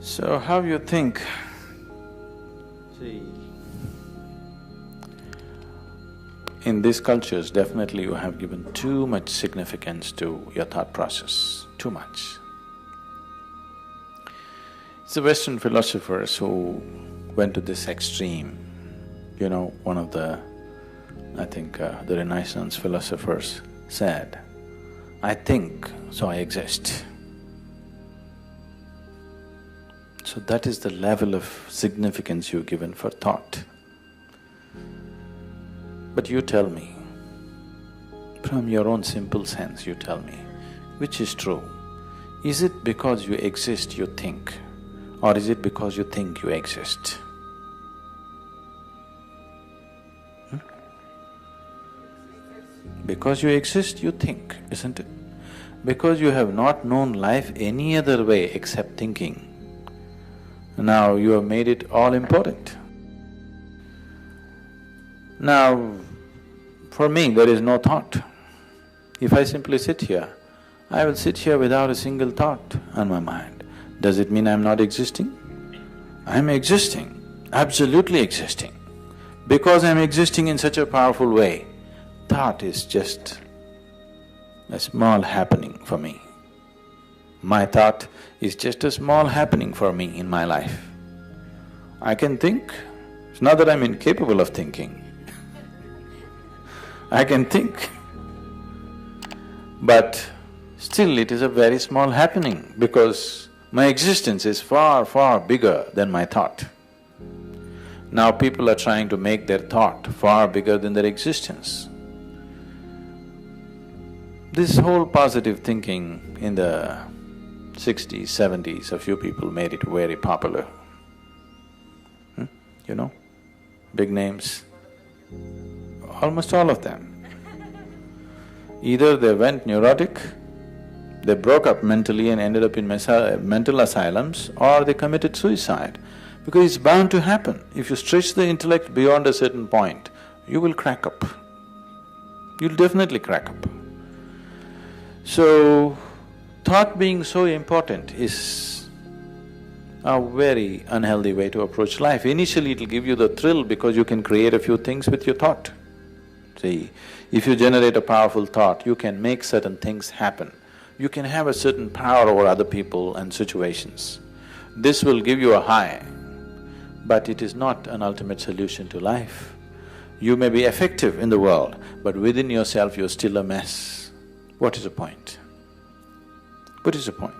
So how you think? See, in these cultures, definitely you have given too much significance to your thought process, too much. It's the Western philosophers who went to this extreme. You know, one of the, I think the Renaissance philosophers said, "I think, so I exist." So that is the level of significance you've given for thought. But you tell me, from your own simple sense, you tell me, which is true? Is it because you exist you think, or is it because you think you exist? Because you exist, you think, isn't it? Because you have not known life any other way except thinking, now you have made it all important. Now, for me, there is no thought. If I simply sit here, I will sit here without a single thought on my mind. Does it mean I'm not existing? I'm existing, absolutely existing. Because I'm existing in such a powerful way, thought is just a small happening for me. My thought is just a small happening for me in my life. I can think, it's not that I'm incapable of thinking. I can think, but still it is a very small happening because my existence is far, far bigger than my thought. Now people are trying to make their thought far bigger than their existence. This whole positive thinking in the 60s, 70s, a few people made it very popular. You know, big names, almost all of them. Either they went neurotic, they broke up mentally and ended up in mental asylums, or they committed suicide. Because it's bound to happen. If you stretch the intellect beyond a certain point, you will crack up. You'll definitely crack up. So, thought being so important is a very unhealthy way to approach life. Initially it'll give you the thrill because you can create a few things with your thought. See, if you generate a powerful thought, you can make certain things happen. You can have a certain power over other people and situations. This will give you a high, but it is not an ultimate solution to life. You may be effective in the world, but within yourself you're still a mess. What is the point? What is the point?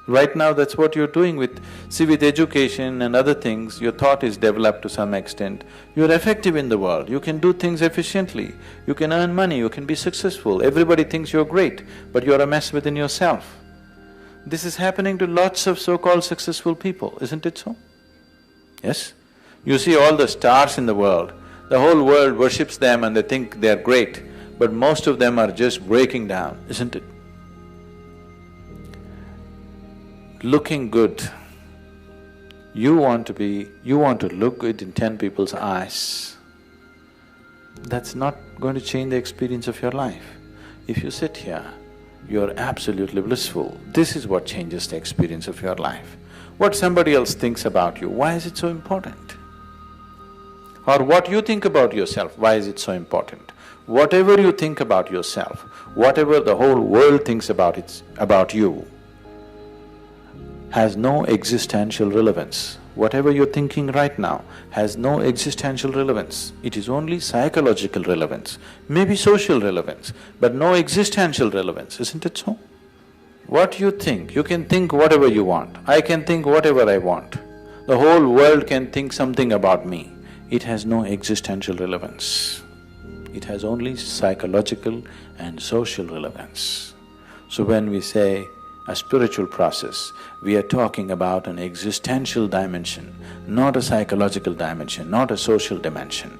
Right now that's what you're doing with… See, with education and other things, your thought is developed to some extent. You're effective in the world, you can do things efficiently, you can earn money, you can be successful, everybody thinks you're great, but you're a mess within yourself. This is happening to lots of so-called successful people, isn't it so? Yes? You see all the stars in the world, the whole world worships them and they think they're great, but most of them are just breaking down, isn't it? Looking good, you want to look good in 10 people's eyes. That's not going to change the experience of your life. If you sit here, you're absolutely blissful. This is what changes the experience of your life. What somebody else thinks about you, why is it so important? Or what you think about yourself, why is it so important? Whatever you think about yourself, whatever the whole world thinks about you, has no existential relevance. Whatever you're thinking right now has no existential relevance. It is only psychological relevance, maybe social relevance, but no existential relevance, isn't it so? What you think, you can think whatever you want, I can think whatever I want. The whole world can think something about me. It has no existential relevance. It has only psychological and social relevance. So when we say a spiritual process, we are talking about an existential dimension, not a psychological dimension, not a social dimension.